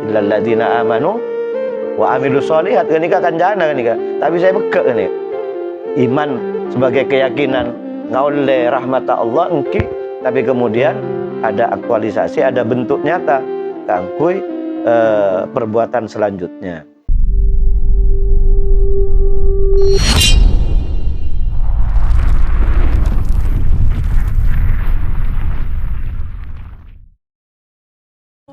illal ladzina amanu wa amilus sholihat kenika kanjana kenika. Tapi saya bekek ini. Iman sebagai keyakinan ngaule rahmat Allah engki, tapi kemudian ada aktualisasi, ada bentuk nyata kangkui perbuatan selanjutnya.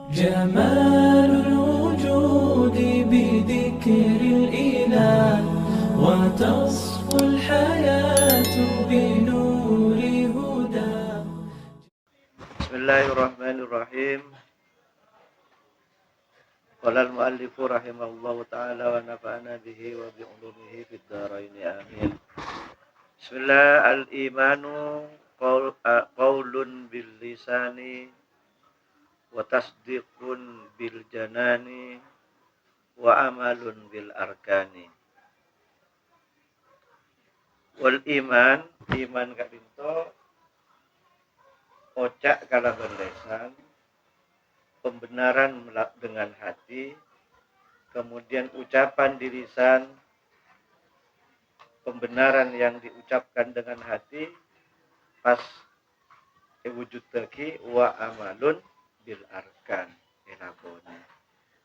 جمال الوجود بذكر الإله وتصفو الحياة بنور هدى. بسم الله الرحمن الرحيم. قال المؤلف رحمه الله تعالى ونفعنا به وبعلومه في الدارين آمين. بسم الله. الإيمان قول باللسان وتصديق بالجنان وعمل بالأركان. Wal iman kak dinto ocak kala berlesan, pembenaran dengan hati, kemudian ucapan di lisan, pembenaran yang diucapkan dengan hati pas wujud terki wa amalun bil arkan elakone.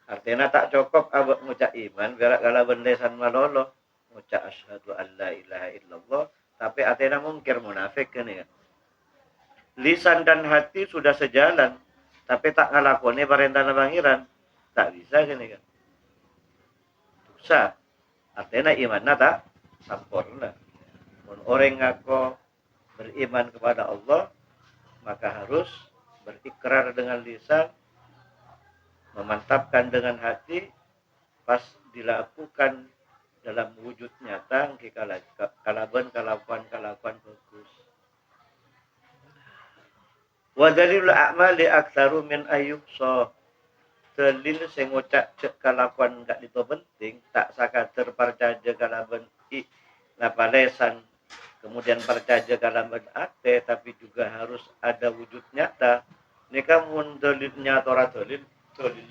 Artinya tak cukup abak ngucap iman berak kala berlesan malolo ngucap asyhadu an la ilaha illallah, tapi artinya mungkir munafik kan ya. Lisan dan hati sudah sejalan, tapi tak ngalakoni perintah pangeran, tak bisa kan ya. Susah. Artinya imannya tak sempurna. Orang ngaku beriman kepada Allah, maka harus berikrar dengan lisan, memantapkan dengan hati, pas dilakukan dalam wujud nyata kalaban kalakuan bagus. Wa dalilul a'mali aktsaru min ayyuhsa. Dalil sing ngucap cek kalakuan gak itu penting, tak sakader percaya kalaban lapalesan, kemudian percaya kalaban ate, tapi juga harus ada wujud nyata. Nika mun dalilnya ora dalil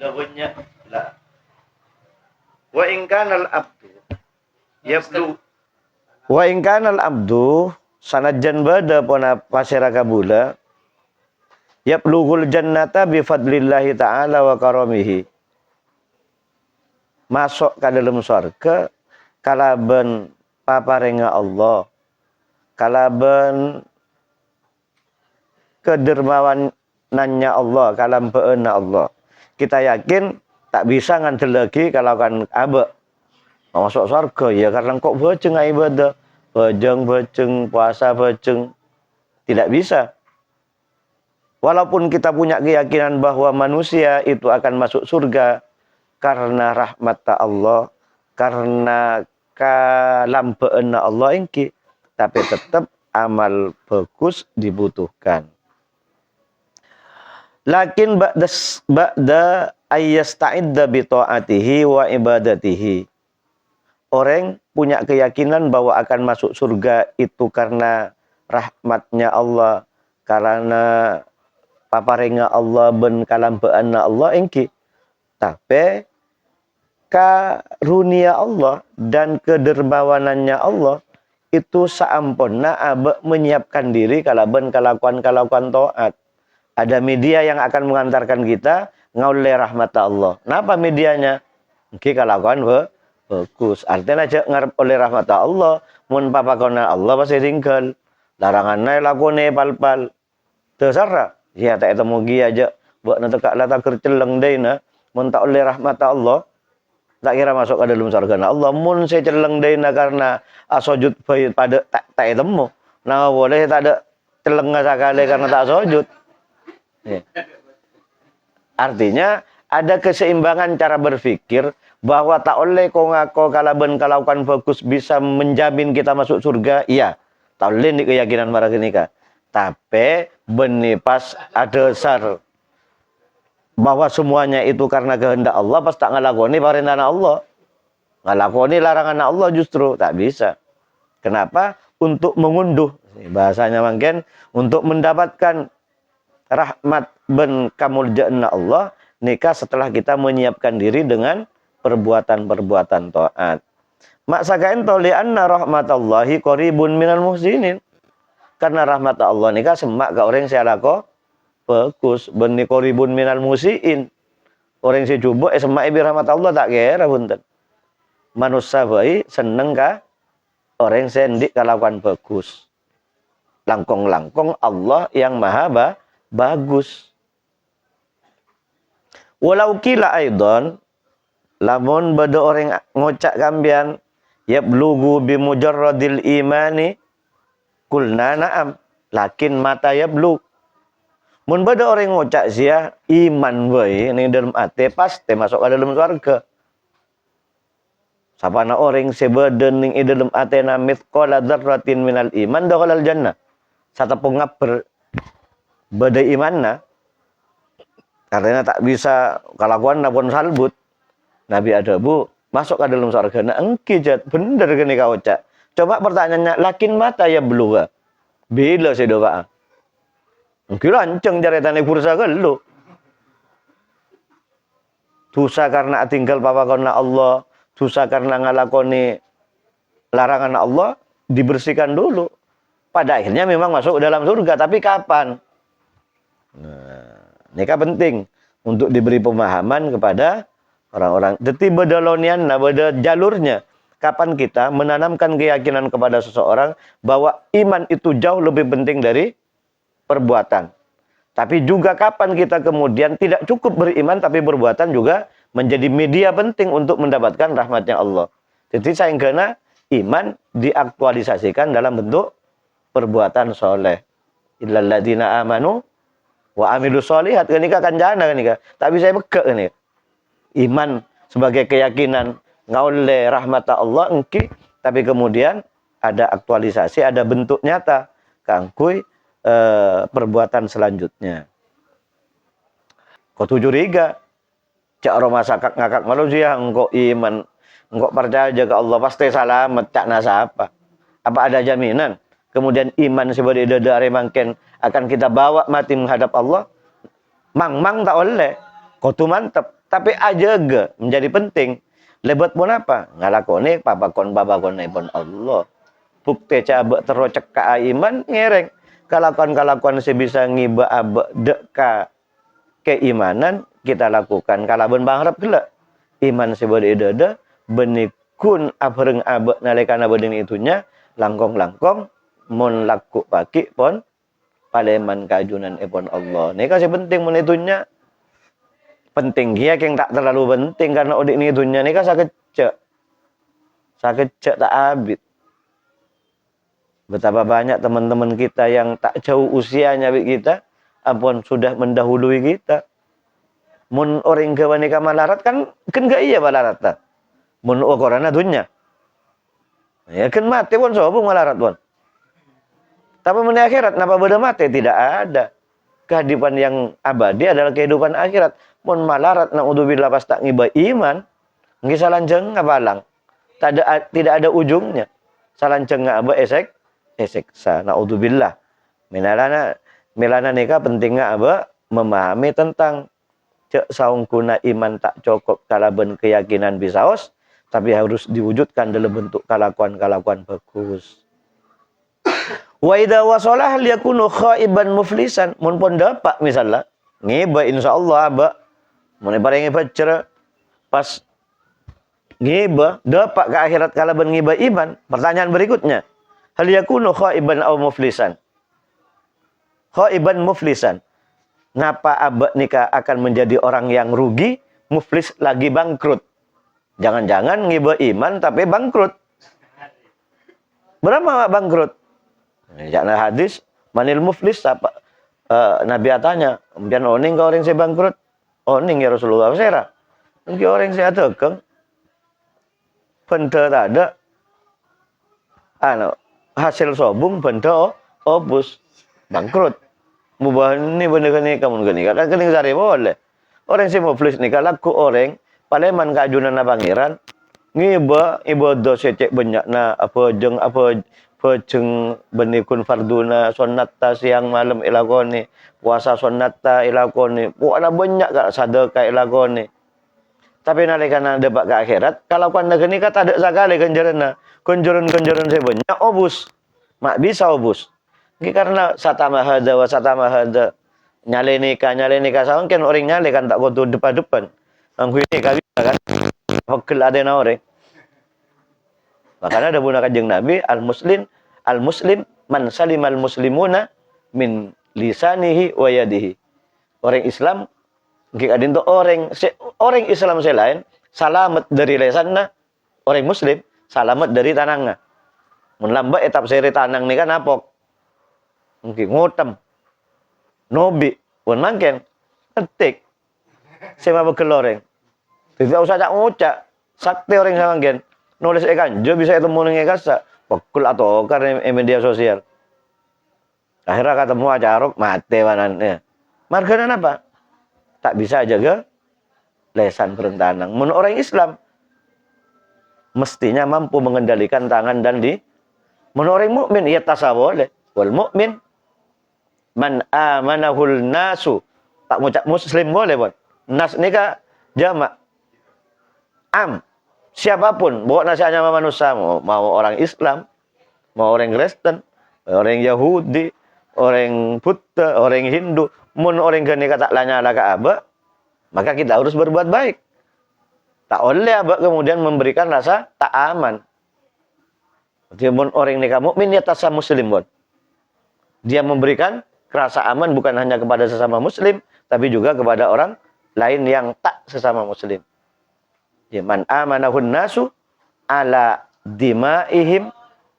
lawanya la. Wa in kana al-abdu yablu wa in kana al-abdu sanajan bada pona pasira kabula yablughul jannata bi fadlillahi ta'ala wa karamihi. Masuk ke dalam surga kalaban paparenga Allah, kalaban kedermawanannya Allah, kalam peena Allah. Kita yakin tak bisa ngandel lagi kalau kan abe masuk surga ya karena kok bejeng ibadah, bejeng puasa bejeng, tidak bisa. Walaupun kita punya keyakinan bahwa manusia itu akan masuk surga karena rahmat Allah, karena kalam peena Allah engki, tapi tetap amal bagus dibutuhkan. Lakin ba'da ayyasta'idda bi ta'atihi wa ibadatihi. Orang punya keyakinan bahwa akan masuk surga itu karena rahmatnya Allah, karena paparenga Allah ben kalambeana Allah engki. Tapi karunia Allah dan kedermawanannya Allah itu saamponna abe menyiapkan diri kalaban kalakuan taat. Ada media yang akan mengantarkan kita ngaule rahmat Allah. Napa medianya? Engki kalakuan bagus. Artinya aja ngarep oleh rahmat Allah, mun papakona Allah pasti tinggal. Larangannya lakone pal-pal. Terserah. Ya tak temu gi aja buat netekak lata kerceleng deuna, mun tak oleh rahmat Allah, tak kira masuk ke dalam surga Allah. Mun saya celeng deuna karena sujud pada tak temu. Nah boleh tak ada celeng sakale karena tak sujud. Ya. Artinya ada keseimbangan cara berpikir bahwa tak oleh kau ngaku kalaban kalaukan bagus bisa menjamin kita masuk surga. Iya, tak oleh di keyakinan para kenika. Tapi benipas ada sar bahwa semuanya itu karena kehendak Allah, pas tak ngalakoni perintah Allah, ngalakoni larangan Allah justru tak bisa. Kenapa? Untuk mengunduh, bahasanya mungkin untuk mendapatkan rahmat ben kamul jannah Allah, nikah setelah kita menyiapkan diri dengan perbuatan-perbuatan taat. Maksakain toli anna rahmatallahi qaribun minal muhsinin. Karena rahmat Allah nikah semak ka orang saya lako bagus benih qaribun minal muhsin. Orang si jubuk semak ibi rahmat Allah tak kira punten. Manusia baik seneng ka orang sendik kalakuan bagus. Langkong-langkong Allah yang maha bagus. Walau kila aidon, lamun bada orang ngocak kambian, yablugu bimujarradil imani, kulna na'am, lakin mata yablug. Mun bada orang ngocak sia iman bae ning dalam ate pasti masuk ke dalam surga. Sapana orang sebeda ning dalam ate na mithqala dzarratin minal iman dakhalal jannah. Satepung ngaber bada imanna karena tak bisa kalakuan pun salbut. Nabi Adabu masuk ke dalam surga. Nah, engki jat bener gini kau cak. Coba pertanyaannya, lakin mata ya beluga. Bila saya doa. Engki lanceng jaretane kursa gelu. Dosa karena tinggal papakona Allah, dosa karena ngalakoni larangan Allah dibersihkan dulu. Pada akhirnya memang masuk dalam surga, tapi kapan? Nah, nikah penting untuk diberi pemahaman kepada orang-orang. Jadi bedalonian, nah beda jalurnya. Kapan kita menanamkan keyakinan kepada seseorang bahwa iman itu jauh lebih penting dari perbuatan. Tapi juga kapan kita kemudian tidak cukup beriman tapi perbuatan juga menjadi media penting untuk mendapatkan rahmatnya Allah. Jadi sehingga iman diaktualisasikan dalam bentuk perbuatan soleh. Illal ladzina amanu wa amilus sholihat, kenika kanjana kenika. Tapi saya begak kenika. Iman sebagai keyakinan ngaule rahmat Allah engki, tapi kemudian ada aktualisasi, ada bentuk nyata kangkui perbuatan selanjutnya. Kau tujuh riga cak rumah sakak ngakak manusia engkau iman, engkau percaya ke Allah pasti selamat cak nasapa. Apa ada jaminan? Kemudian iman sebagai dadare mangken akan kita bawa mati menghadap Allah. Mang tak oleh. Kau tu mantap. Tapi aja ge menjadi penting. Lebat pun apa? Ngalakoni babakon pun Allah. Bukti cabak terocek ka iman ngereng. Kalakuan sebisa ngiba abak deka keimanan kita lakukan. Kalaban bangharap gelak. Iman sebagai dada benikun abreng abak nalekana beding itunya langkong-langkong mun laku paki pon paleman kajunan epon Allah. Ini kasih penting menitunya. Penting dia yang tak terlalu penting karena udik ni dunia ni kan sakit cek tak habis. Betapa banyak teman-teman kita yang tak jauh usianya kita, apun sudah mendahului kita. Mun orang gawa nikah malarat kan gak iya malarat ta. Mun korana dunia. Ya kan mati pun sobung malarat pun. Tapi mun akhirat napa beda mati tidak ada. Kehidupan yang abadi adalah kehidupan akhirat. Mun malarat naudzubillah pas tak ngiba iman, ngi salanjeng ngabalang. Tidak ada ujungnya. Salanjeng ngaba esek sa naudzubillah. Milana nikah penting ngaba memahami tentang cek saungkuna iman tak cukup kalaben keyakinan bisaos, tapi harus diwujudkan dalam bentuk kalakuan-kalakuan bagus. Wa idza wasalah liyakunu khaiban muflisan. Mun pun dapat misalnya ngiba insyaallah aba mun bareng baca pas ngiba dapat ke akhirat kalaban ngiba iman. Pertanyaan berikutnya, hal yakunu khaiban aw muflisan? Khaiban muflisan. Ngapa aba nikah akan menjadi orang yang rugi, muflis lagi bangkrut? Jangan-jangan ngiba iman tapi bangkrut. Berapa bangkrut? Jangan hadis manil muflis apa Nabi tanya kemudian oning ke orang saya bangkrut oning ya Rasulullah sera mungkin orang saya dagang benda tak ada hasil sobung benda obus bangkrut mubah ini benda kini kamu gini kan kini cari boleh orang saya muflis nih kalau ku orang paleman kajunan pangeran ngiba ibadah secek banyak na apa pejeng benikun farduna sunnatta siang malam ilakoni, puasa sunnatta ilakoni, puasa banyak gak sedekah ilakoni. Tapi nalikana debat ke akhirat, kalau kan negeri kata ada sekali kenjaran saya banyak obus, mak bisa obus. Ini karena satama hada wa satama hada, nyale nikah sama kan orang nyale kan tak kudu depan-depan. Angku ini kan bisa kan, hokel ada na orang. Makanya ada guna kanjeng Nabi, al muslim man salimal muslimuna min lisanihi wa yadihi. Orang Islam adin to orang Islam selain salamat dari lesanna, orang muslim salamat dari tanangnya. Mun lambat etap seri tanang ni kan apok. Mungkin ngotem. Nobi pun mangken ketik. Saya mau keloreng. Tidak usah cak ngucak. Sakti orang sama gen. Nulis ikan jo bisa itu muning kasa. Pokul atau karena media sosial. Akhirnya ketemu acarok mate wanannya. Margana apa? Tak bisa jaga lesan berentanang. Menurut orang Islam mestinya mampu mengendalikan tangan dan di. Menurut orang mukmin ia tasawwur. Wal mukmin man amanahul nasu. Tak ngucap muslim boleh pun. Nas ni ka jamak. Am. Siapapun bawa nasihatnya sama manusia, mau orang Islam, mau orang Kristen, orang Yahudi, orang Buddha, orang Hindu, mun orang gani kata lanya ala ka aba, maka kita harus berbuat baik. Tak oleh aba kemudian memberikan rasa tak aman. Jadi mun orang nikah mukmin ya tasa muslim pun. Dia memberikan rasa aman bukan hanya kepada sesama muslim, tapi juga kepada orang lain yang tak sesama muslim. Ya, man amanahun nasu ala dimaihim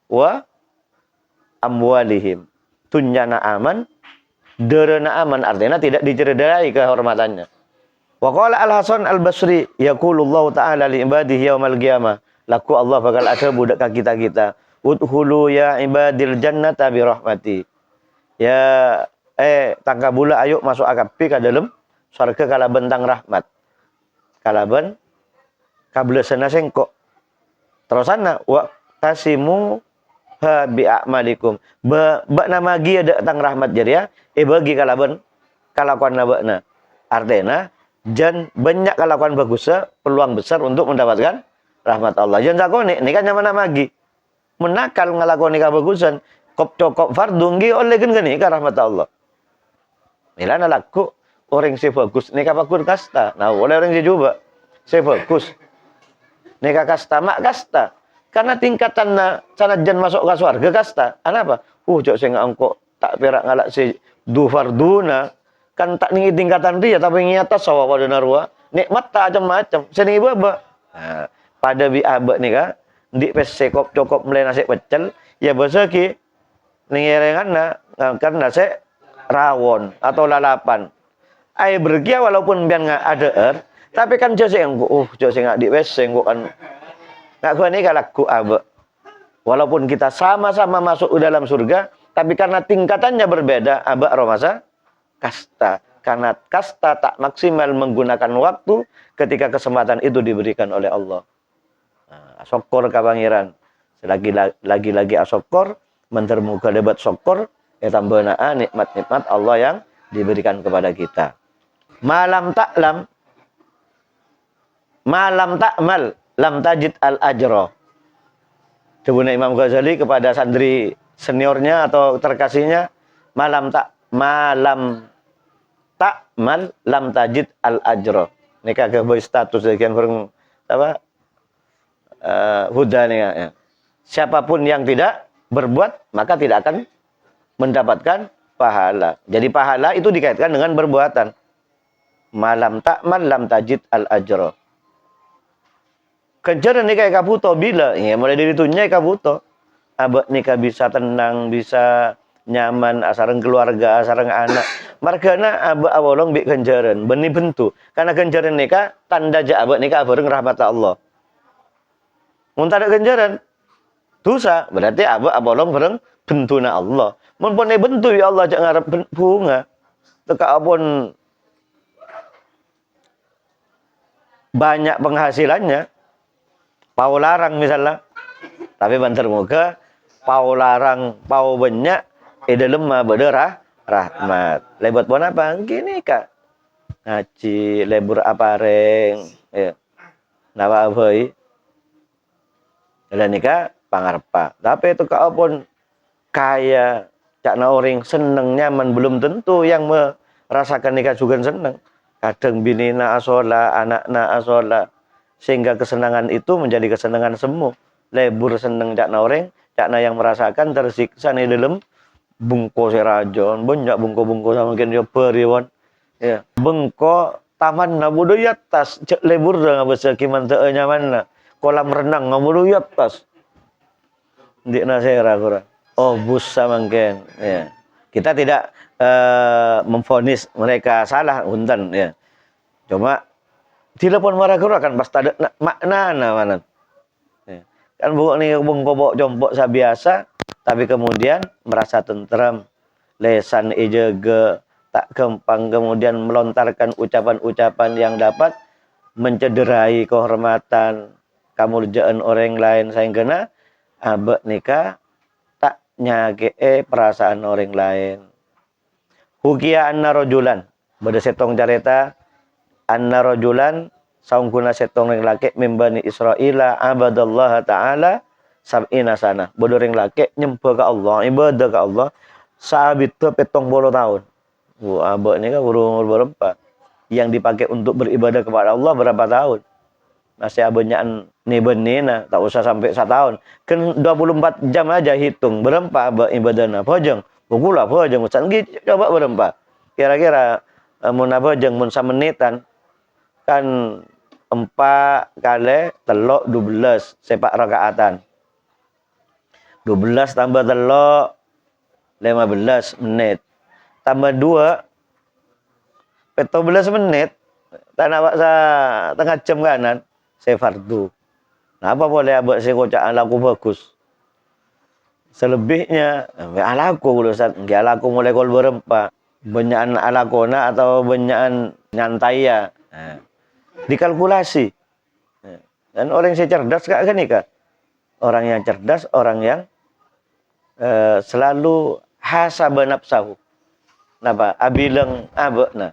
wa amwalihim. Tunyana aman, derena aman, artinya tidak dicederai kehormatannya. Wa qala Al-Hasan Al-Basri, yaqulullahu ta'ala li ibadihi yaumal qiyamah. Laku Allah bakal ada budak kita. Udhulu ya ibadil jannata bi rahmati. Ya tangka bula ayo masuk akapi ke dalam surga kala bentang rahmat. Kalaban kabelesana sengkok. Terusana wa tasimu ha bi a'malikum. Ba nama gi ada tang rahmat jadi ya. Bagi kalaban kalakuan labana. Artinya jan banyak kalakuan bagus peluang besar untuk mendapatkan rahmat Allah. Jan sakone ini kan nyaman magi. Menakal ngalakoni kabagusan kop cokop fardu ngi oleh geni ka rahmat Allah. Milana laku orang si bagus nika bagus kasta. Nah, oleh orang si coba si bagus. Nika kasta mak kasta. Karena tingkatan sanajan masuk ke surga kasta. Kenapa? Jok saya ngangkok tak perak ngalak si du farduna. Kan tak tinggi tingkatan dia tapi ngi atas sawa pada narwa. Nikmat tak macam-macam. Sengi baba. Nah, pada bi abak nika di pes kop cokop mulai nasi pecel ya bahasa ki ningirengan kan nasi rawon atau lalapan. Ai bergia walaupun biar nggak ada tapi kan jose yang jose nggak di pes engko kan nggak gua nih kalaku abak. Walaupun kita sama-sama masuk ke dalam surga, tapi karena tingkatannya berbeda, abak romasa kasta. Karena kasta tak maksimal menggunakan waktu ketika kesempatan itu diberikan oleh Allah. Sokor ka pangeran lagi asokor mentermuka debat sokor ya tambahna nikmat-nikmat Allah yang diberikan kepada kita. Malam takmal lam tajid al ajra. Dawuh Imam Ghazali kepada santri seniornya atau terkasihnya, malam takmal lam tajid al ajra. Nika ke status sekian bareng apa? Huda nih ya. Siapapun yang tidak berbuat maka tidak akan mendapatkan pahala. Jadi pahala itu dikaitkan dengan perbuatan. Malam takmal lam tajid al ajra. Kejar nikah kabuto bila ya mulai dari tunya kabuto. Abak nikah bisa tenang, bisa nyaman, asareng keluarga, asareng anak. Margana abak awalong bik kenjaran, beni bentu. Karena kenjaran nikah tanda ja abak nikah bareng rahmat Allah. Muntah ada ganjaran dosa berarti abolong bareng bentuna Allah. Mun pun bentu ya Allah jangan ngarep bunga. Teka apun banyak penghasilannya. Pau larang misalnya. Tapi banter muka pau larang, pau banyak, dalam berderah rahmat. Lebat pun apa? Gini kak. Ngaji, lebur apareng, ya. Napa aboi? Dan nikah pangarpa. Tapi itu kau pun kaya, cak na orang seneng nyaman belum tentu yang merasakan nikah juga seneng. Kadang bini na asola, anak na asola, sehingga kesenangan itu menjadi kesenangan semu. Lebur seneng cak na orang, cak na yang merasakan tersiksa nih dalam bungko serajon, banyak bungko-bungko sama mungkin dia periwan. Ya, bengko taman na bodoh ya tas, cek lebur dah ngabasa kiman teu nyaman na. Kolam renang ngabodoh ya tas. Di nasera kurang. Oh, busa mungkin. Ya. Kita tidak memvonis mereka salah untan ya. Cuma telepon marah kurang kan pasti ada makna mana. Ya. Kan bukan nih bengko jompok biasa, tapi kemudian merasa tenteram, lesan ejege tak gampang kemudian melontarkan ucapan-ucapan yang dapat mencederai kehormatan kamulajaan orang lain sehingga abek nikah tak nyage perasaan orang lain. Hukia anna rajulan bada setong carita anna rajulan saungkuna setong ring laki membani Israila abadallah taala sab'ina sana. Bodo ring laki nyembah ka Allah, ibadah ka Allah sabit 70 tahun. Abek nikah umur berapa? Yang dipakai untuk beribadah kepada Allah berapa tahun? Masih abenya nih benina, tak usah sampai 1 tahun. Kan 24 jam aja hitung. Berapa ibadahnya? Pojeng. Pukul pojeng. Coba berapa? Kira-kira mun pojeng mun samenitan kan 4 kali telok 12 sepak rakaatan. 12 tambah telok 15 menit. Tambah 2 14 menit. Tak nak setengah jam kanan. Saya fardu. Nah, apa boleh abang saya kocak laku bagus. Selebihnya, alaku kalau Ustaz, nggak alaku mulai kol berempat. Banyakan alakona atau banyakan nyantai ya. Nah, dikalkulasi. Dan orang yang cerdas kak kan nikah. Orang yang cerdas, orang yang selalu hasaba nafsahu. Napa? Abilang abek nah.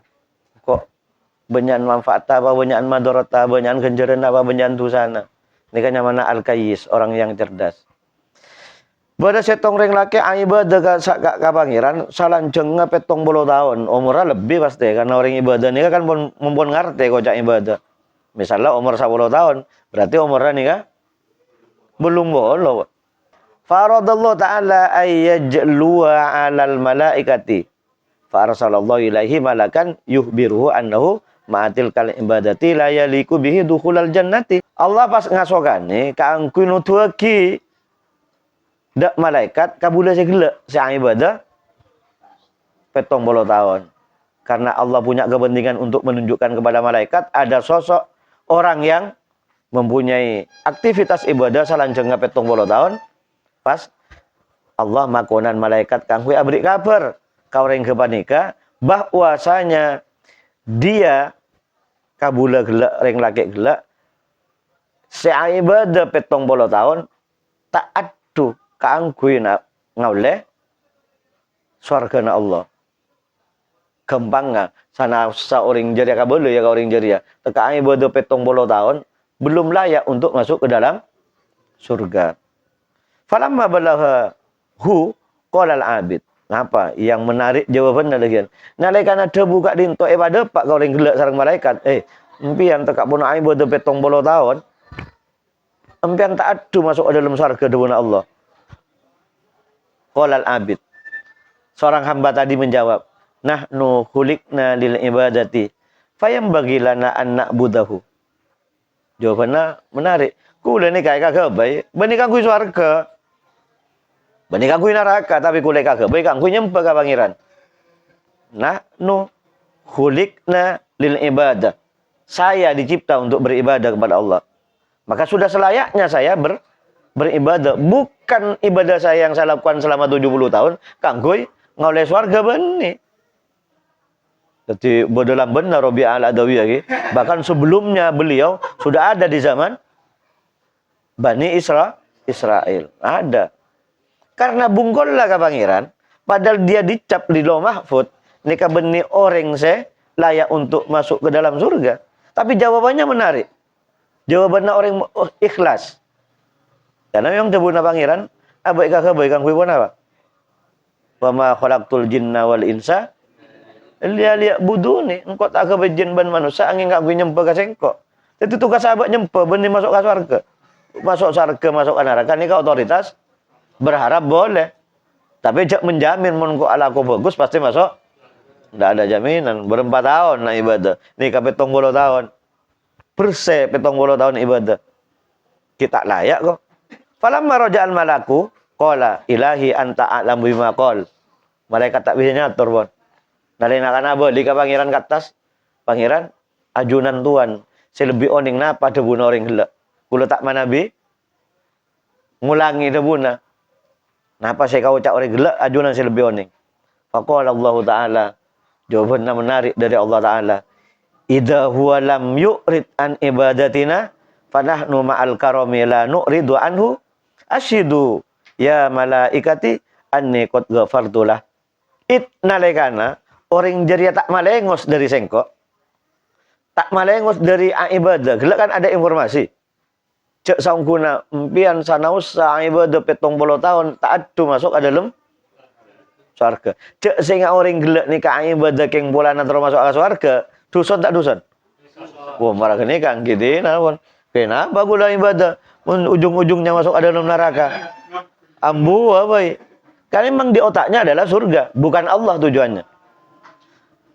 Kok banyak manfaat apa, banyak madarat apa, banyak ganjaran apa, banyak dosana. Ini kan namanya al-kayyis, orang yang cerdas. Pada setong ring laki ibadah ka pangeran salanjeng 70 tahun. Umurnya lebih pasti karena orang ibadah ini kan mumpun ngerti kok cak ibadah. Misalnya umur 10 tahun, berarti umurnya nih kan belum bolo. Faradallahu ta'ala ayyajluwa 'alal malaikati. Fa arsalallahu ilaihi malakan yuhbiruhu annahu ma'atil kal ibadati la yaliku bihi dukhulal jannati. Allah pas ngasogane kaangku nutuaki dak malaikat kabula segala sang ibadah 70 tahun. Karena Allah punya kepentingan untuk menunjukkan kepada malaikat ada sosok orang yang mempunyai aktivitas ibadah salanjeng 70 tahun. Pas Allah makonan malaikat kangku abri kabar kau ring kepanika bahwasanya dia kabula gelak ring laki gelak seibadah 70 tahun tak adu kaangkuina ngaule surga Allah gampang sana seorang jari kabula ya kau ring jari ya teka ibadah 70 tahun belum layak untuk masuk ke dalam surga. Falamma balagha hu qala al-abid. Apa yang menarik jawabannya lagi. Nalaikan ada buka dinto pada pak kau ring gelak sareng malaikat. Empian tekak pun ibadah 70 tahun. Empian tak adu masuk ke dalam surga dewan Allah. Qala al-abid. Seorang hamba tadi menjawab, nahnu khuliqna lil ibadati fayambagilana an na'budahu. Jawabannya menarik. Kula ni kayak kagak baik. Bani kangku surga. Bani kangku neraka tapi kula kagak baik kangku nyembah ka pangeran. Nahnu khuliqna lil ibadah. Saya dicipta untuk beribadah kepada Allah. Maka sudah selayaknya saya beribadah. Bukan ibadah saya yang saya lakukan selama 70 tahun. Kangku ngoleh surga bani. Jadi dalam benar Rabi al-Adawi lagi. Bahkan sebelumnya beliau sudah ada di zaman Bani Israel. Ada. Karena bungkol lah ke pangeran, padahal dia dicap di Lauh Mahfud, nikah benih orang se layak untuk masuk ke dalam surga. Tapi jawabannya menarik. Jawabannya orang ikhlas. Karena yang tebuna pangeran, abaikan kui pun apa? Wa ma khalaqtul jinna wal insa illa buduni. Engkau tak ke jin ban manusia angin enggak gue nyempe ka sengko. Itu tugas sahabat nyempe benih masuk ke surga. Masuk surga, masuk ke neraka ini ke otoritas berharap boleh. Tapi jak menjamin mun kok alaku bagus pasti masuk. Enggak ada jaminan. Berempat tahun nak ibadah. Nikah 70 tahun. Perse 70 tahun ibadah. Kita layak kok. Falamma raja'al malaku qala ilahi anta a'lamu bima qol. Malaikat tak bisa nyatur, Bon. Nalinakan apa di ka pangeran ke atas? Pangeran ajunan Tuhan. Si lebih oning napa debuna orang gelak. Kula tak manabi ngulangi debuna. Napa saya kau cak orang gelak ajunan si lebih oning. Faqala Allah Ta'ala. Jawabannya menarik dari Allah Ta'ala. Idza huwa lam yu'rid an ibadatina fanahnu ma'al karami la nu'ridu anhu ashidu ya malaikati anni qad ghafartulah. It nalekana orang jeria tak malengos dari sengkok. Tak malengos dari ibadah. Gelak kan ada informasi. Cek saungkuna empian sanaus sa ibadah 70 tahun tak adu masuk ada dalam surga. Cek sehingga orang gelak ni ka ibadah keng bulanan terus masuk ke surga. Dusun tak dusun? Wah, marah kene kang gitu nah. Kenapa gula ibadah? Ujung-ujungnya masuk ada dalam neraka. Ambu apa? Karena memang di otaknya adalah surga, bukan Allah tujuannya.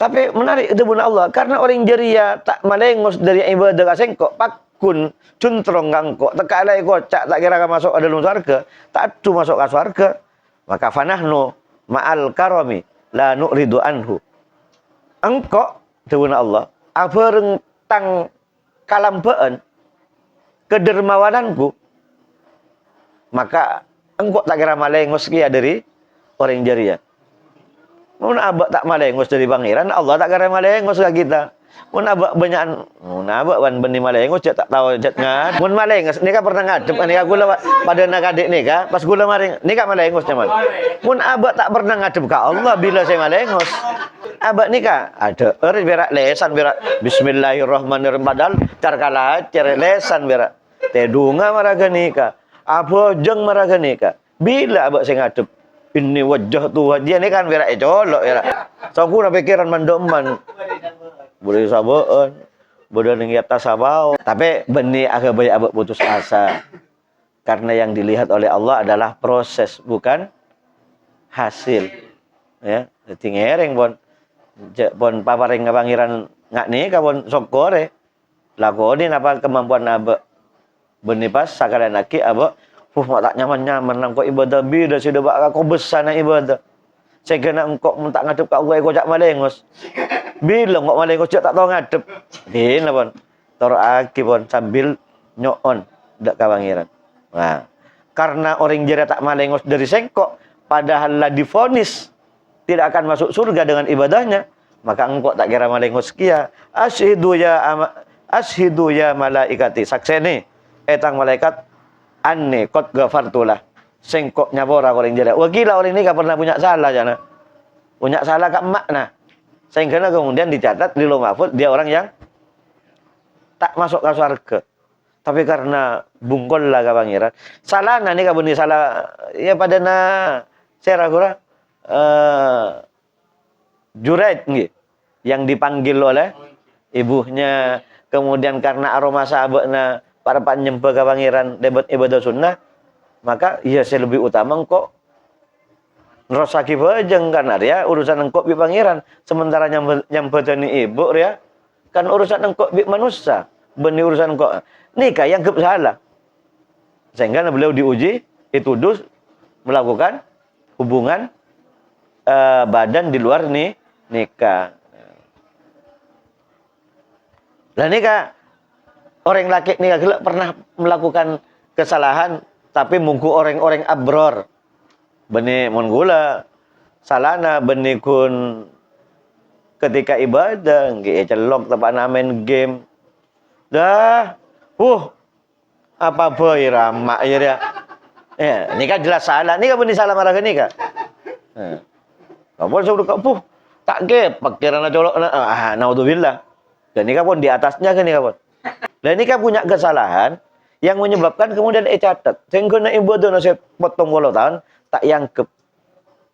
Tapi menarik itu bunda Allah, karena orang jeria tak malengos dari ibadah kasengkok, pakun cuntrong kangkok, tekalai kocak tak kira masuk ada dalam surga, tak adu masuk ke surga. Maka fanahnu ma'al karami la nu'ridu anhu. Engkok itu bunda Allah, apa rentang kalambaan kedermawananku, maka engkau tak kira malengos kia dari orang jeria. Mun abak tak malengos dari pangeran, Allah tak kira malengos ke kita. Mun abak banyak, mun abak wan benih malengos cek tak tahu cek ngad. Mun malengos nikah pernah ngadep nikah gula pada nak adik nikah, pas gula maring nikah malengos nyaman. Mun abak tak pernah ngadep ka Allah bila saya malengos. Abak nikah ada berak lesan berak bismillahirrahmanirrahim padahal carkala cer lesan berak. Tedunga maraga nikah. Apa jeng maraga nikah. Bila abak saya ngadep ini wajah Tuhan dia ni kan berak colok ya. So aku nak pikiran mandoman. Boleh sabaan. Boleh ngiat tasabau. Tapi benih agak banyak abak putus asa. Karena yang dilihat oleh Allah adalah proses bukan hasil. Ya, jadi ngereng pon paparing pangeran ngak ni kabon sokore. Lakoni apa kemampuan abak benih pas sakaran aki abak mak tak nyaman-nyaman lang kau ibadah bida sudah bak kau besar nak ibadah. Saya kena engkau tak ngadep kat gue kau cak malengos. Bila engkau malengos cak tak tahu ngadep. Din lah pon. Tor aki pon sambil nyoon dak ka pangeran. Nah, karena orang jera tak malengos dari sengkok padahal lah divonis tidak akan masuk surga dengan ibadahnya, maka engkau tak kira malengos kia. Ashidu ya malaikati. Sakseni etang malaikat anne qad ghafartulah. Sengkok nyapora orang jera. Wakila orang ini gak pernah punya salah jana. Punya salah kat makna. Sehingga kemudian dicatat di Lauh Mahfud dia orang yang tak masuk ke surga. Tapi karena bungkol lah ke pangeran. Salah na ni kabuni salah ya pada na saya kira Juraid nggih yang dipanggil oleh ibunya, kemudian karena aroma sahabatnya para penyembah ke pangeran debat ibadah sunnah, maka ya saya lebih utama engkau ngerosaki bajeng karena dia urusan engkau bi pangeran, sementara yang badani ibu ya kan urusan engkau bi manusia, benih urusan engkau nikah yang salah, sehingga beliau diuji dituduh melakukan hubungan badan di luar nikah. Lah nikah orang laki nikah gelak pernah melakukan kesalahan, tapi mungku orang-orang abror. Benih mun gula salana benih kun ketika ibadah nggih celok tepak main game. Dah. Apa boy ramak ya dia. Ya, ini kan jelas salah. Ini kan pun salah marah ni kan. Kamu suruh kamu tak ke pakiran colok naudzubillah. Dan ini kan pun di atasnya kan ini kan pun. Dan ini kan punya kesalahan yang menyebabkan kemudian catat. Sehingga nak ibadah nasi potong walau tahun tak yangkep.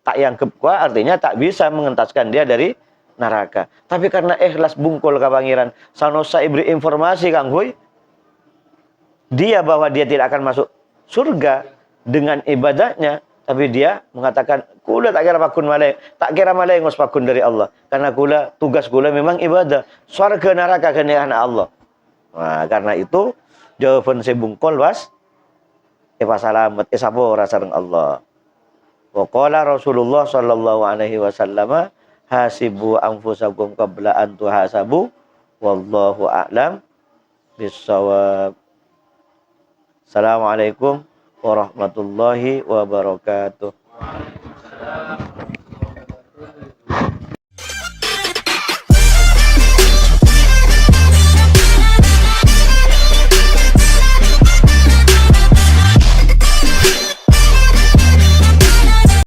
Tak yangkep kuah artinya tak bisa mengentaskan dia dari neraka. Tapi karena ikhlas bungkul ke pangeran, sanosa ibri informasi Kang Huy, dia bahwa dia tidak akan masuk surga dengan ibadahnya, tapi dia mengatakan kula tak kira pakun malai, tak kira malai ngos pakun dari Allah, karena kula tugas kula memang ibadah. Surga neraka kena anak Allah. Nah, karena itu jawaban saya bungkul was salamet sabora sareng Allah. Wa qala Rasulullah sallallahu alaihi wasallam hasibu anfusakum qabla an tuhasabu wallahu a'lam bissawab. Assalamualaikum warahmatullahi wabarakatuh.